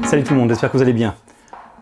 Salut tout le monde, j'espère que vous allez bien.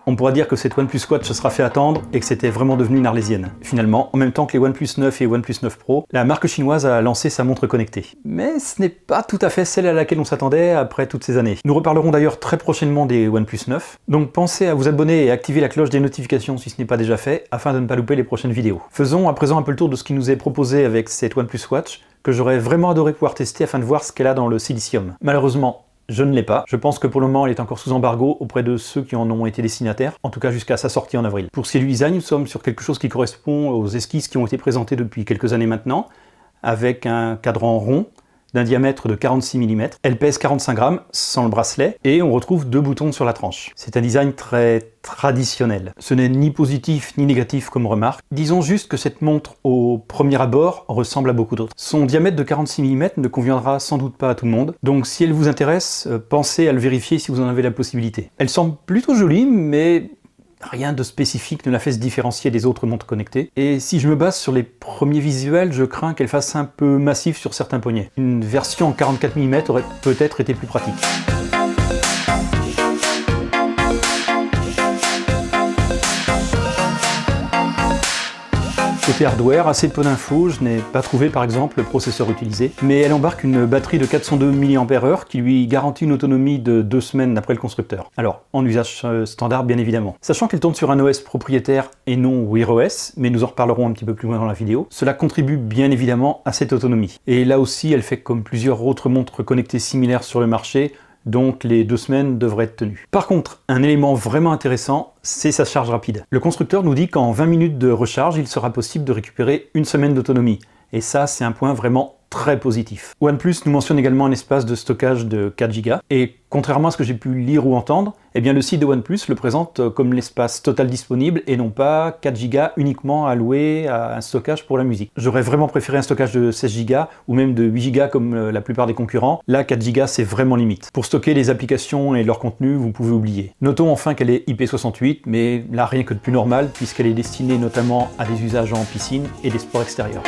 On pourra dire que cette OnePlus Watch se sera fait attendre et que c'était vraiment devenu une arlésienne. Finalement, en même temps que les OnePlus 9 et OnePlus 9 Pro, la marque chinoise a lancé sa montre connectée. Mais ce n'est pas tout à fait celle à laquelle on s'attendait après toutes ces années. Nous reparlerons d'ailleurs très prochainement des OnePlus 9, donc pensez à vous abonner et activer la cloche des notifications si ce n'est pas déjà fait, afin de ne pas louper les prochaines vidéos. Faisons à présent un peu le tour de ce qui nous est proposé avec cette OnePlus Watch, que j'aurais vraiment adoré pouvoir tester afin de voir ce qu'elle a dans le silicium. Malheureusement, je ne l'ai pas. Je pense que pour le moment, elle est encore sous embargo auprès de ceux qui en ont été destinataires, en tout cas jusqu'à sa sortie en avril. Pour ce qui est du design, nous sommes sur quelque chose qui correspond aux esquisses qui ont été présentées depuis quelques années maintenant, avec un cadran rond d'un diamètre de 46 mm. Elle pèse 45 grammes sans le bracelet et on retrouve 2 boutons sur la tranche. C'est un design très traditionnel. Ce n'est ni positif ni négatif comme remarque. Disons juste que cette montre, au premier abord, ressemble à beaucoup d'autres. Son diamètre de 46 mm ne conviendra sans doute pas à tout le monde, donc si elle vous intéresse, pensez à le vérifier si vous en avez la possibilité. Elle semble plutôt jolie, mais rien de spécifique ne la fait se différencier des autres montres connectées. Et si je me base sur les premiers visuels, je crains qu'elle fasse un peu massif sur certains poignets. Une version en 44 mm aurait peut-être été plus pratique. Côté hardware, assez peu d'infos, je n'ai pas trouvé par exemple le processeur utilisé, mais elle embarque une batterie de 402 mAh qui lui garantit une autonomie de 2 semaines d'après le constructeur. Alors, en usage standard bien évidemment. Sachant qu'elle tourne sur un OS propriétaire et non Wear OS, mais nous en reparlerons un petit peu plus loin dans la vidéo, cela contribue bien évidemment à cette autonomie. Et là aussi, elle fait comme plusieurs autres montres connectées similaires sur le marché, donc les 2 semaines devraient être tenues. Par contre, un élément vraiment intéressant, c'est sa charge rapide. Le constructeur nous dit qu'en 20 minutes de recharge, il sera possible de récupérer 1 semaine d'autonomie. Et ça, c'est un point vraiment très positif. OnePlus nous mentionne également un espace de stockage de 4 Go, et contrairement à ce que j'ai pu lire ou entendre, eh bien le site de OnePlus le présente comme l'espace total disponible et non pas 4 Go uniquement alloué à un stockage pour la musique. J'aurais vraiment préféré un stockage de 16 Go ou même de 8 Go comme la plupart des concurrents. Là, 4 Go c'est vraiment limite. Pour stocker les applications et leur contenu, vous pouvez oublier. Notons enfin qu'elle est IP68, mais là rien que de plus normal puisqu'elle est destinée notamment à des usages en piscine et des sports extérieurs.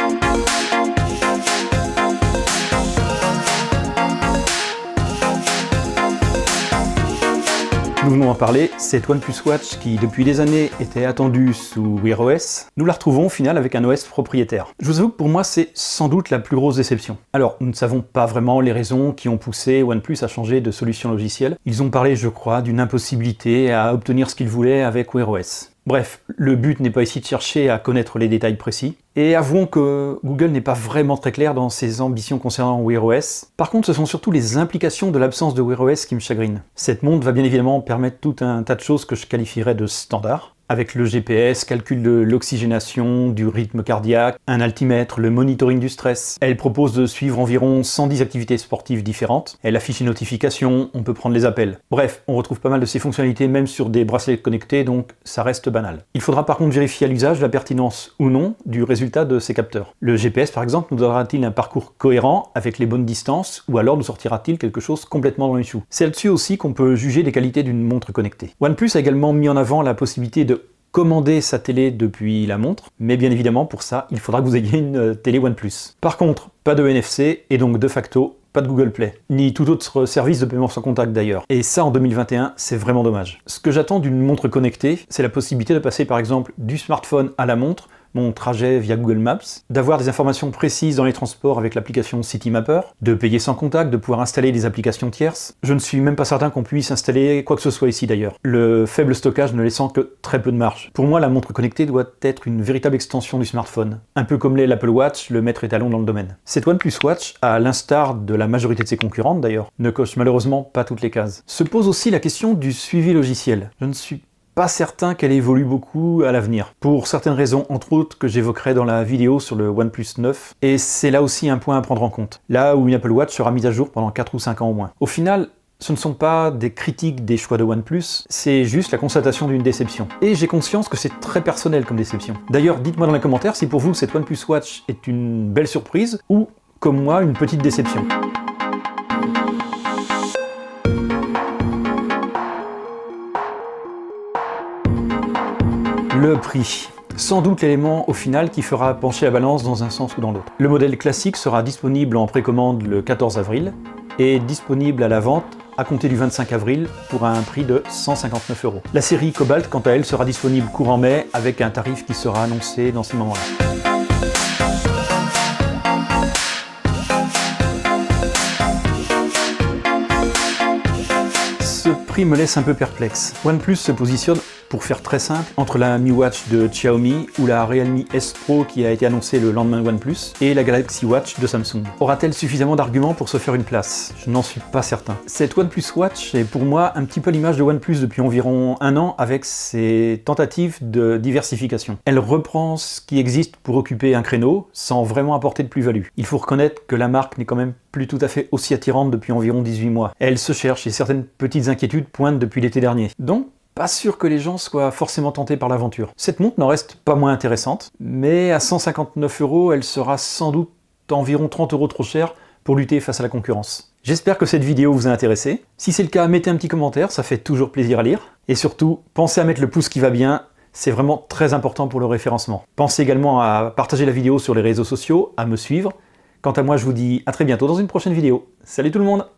Nous venons en parler, cette OnePlus Watch qui depuis des années était attendue sous Wear OS, nous la retrouvons au final avec un OS propriétaire. Je vous avoue que pour moi c'est sans doute la plus grosse déception. Alors nous ne savons pas vraiment les raisons qui ont poussé OnePlus à changer de solution logicielle. Ils ont parlé je crois d'une impossibilité à obtenir ce qu'ils voulaient avec Wear OS. Bref, le but n'est pas ici de chercher à connaître les détails précis, et avouons que Google n'est pas vraiment très clair dans ses ambitions concernant Wear OS. Par contre, ce sont surtout les implications de l'absence de Wear OS qui me chagrinent. Cette montre va bien évidemment permettre tout un tas de choses que je qualifierais de standard, avec le GPS, calcul de l'oxygénation, du rythme cardiaque, un altimètre, le monitoring du stress. Elle propose de suivre environ 110 activités sportives différentes. Elle affiche une notification, on peut prendre les appels. Bref, on retrouve pas mal de ces fonctionnalités même sur des bracelets connectés, donc ça reste banal. Il faudra par contre vérifier à l'usage la pertinence ou non du résultat de ces capteurs. Le GPS par exemple nous donnera-t-il un parcours cohérent avec les bonnes distances, ou alors nous sortira-t-il quelque chose complètement dans les choux? C'est là-dessus aussi qu'on peut juger des qualités d'une montre connectée. OnePlus a également mis en avant la possibilité de commander sa télé depuis la montre, mais bien évidemment pour ça il faudra que vous ayez une télé OnePlus. Par contre, pas de NFC et donc de facto pas de Google Play, ni tout autre service de paiement sans contact d'ailleurs. Et ça en 2021, c'est vraiment dommage. Ce que j'attends d'une montre connectée, c'est la possibilité de passer par exemple du smartphone à la montre, mon trajet via Google Maps, d'avoir des informations précises dans les transports avec l'application Citymapper, de payer sans contact, de pouvoir installer des applications tierces. Je ne suis même pas certain qu'on puisse installer quoi que ce soit ici d'ailleurs, le faible stockage ne laissant que très peu de marge. Pour moi, la montre connectée doit être une véritable extension du smartphone. Un peu comme l'est l'Apple Watch, le maître étalon dans le domaine. Cette OnePlus Watch, à l'instar de la majorité de ses concurrentes d'ailleurs, ne coche malheureusement pas toutes les cases. Se pose aussi la question du suivi logiciel. Je ne suis pas certain qu'elle évolue beaucoup à l'avenir, pour certaines raisons, entre autres que j'évoquerai dans la vidéo sur le OnePlus 9, et c'est là aussi un point à prendre en compte, là où une Apple Watch sera mise à jour pendant 4 ou 5 ans au moins. Au final, ce ne sont pas des critiques des choix de OnePlus, c'est juste la constatation d'une déception. Et j'ai conscience que c'est très personnel comme déception. D'ailleurs, dites-moi dans les commentaires si pour vous cette OnePlus Watch est une belle surprise, ou, comme moi, une petite déception. Le prix. Sans doute l'élément au final qui fera pencher la balance dans un sens ou dans l'autre. Le modèle classique sera disponible en précommande le 14 avril et disponible à la vente à compter du 25 avril pour un prix de 159 €. La série Cobalt, quant à elle, sera disponible courant mai avec un tarif qui sera annoncé dans ces moments-là. Ce prix me laisse un peu perplexe. OnePlus se positionne, pour faire très simple, entre la Mi Watch de Xiaomi ou la Realme S Pro qui a été annoncée le lendemain de OnePlus et la Galaxy Watch de Samsung. Aura-t-elle suffisamment d'arguments pour se faire une place? Je n'en suis pas certain. Cette OnePlus Watch est pour moi un petit peu l'image de OnePlus depuis environ un an avec ses tentatives de diversification. Elle reprend ce qui existe pour occuper un créneau sans vraiment apporter de plus-value. Il faut reconnaître que la marque n'est quand même plus tout à fait aussi attirante depuis environ 18 mois. Elle se cherche et certaines petites inquiétudes pointent depuis l'été dernier. Donc, pas sûr que les gens soient forcément tentés par l'aventure. Cette montre n'en reste pas moins intéressante, mais à 159 €, elle sera sans doute environ 30 € trop chère pour lutter face à la concurrence. J'espère que cette vidéo vous a intéressé. Si c'est le cas, mettez un petit commentaire, ça fait toujours plaisir à lire. Et surtout, pensez à mettre le pouce qui va bien, c'est vraiment très important pour le référencement. Pensez également à partager la vidéo sur les réseaux sociaux, à me suivre. Quant à moi, je vous dis à très bientôt dans une prochaine vidéo. Salut tout le monde!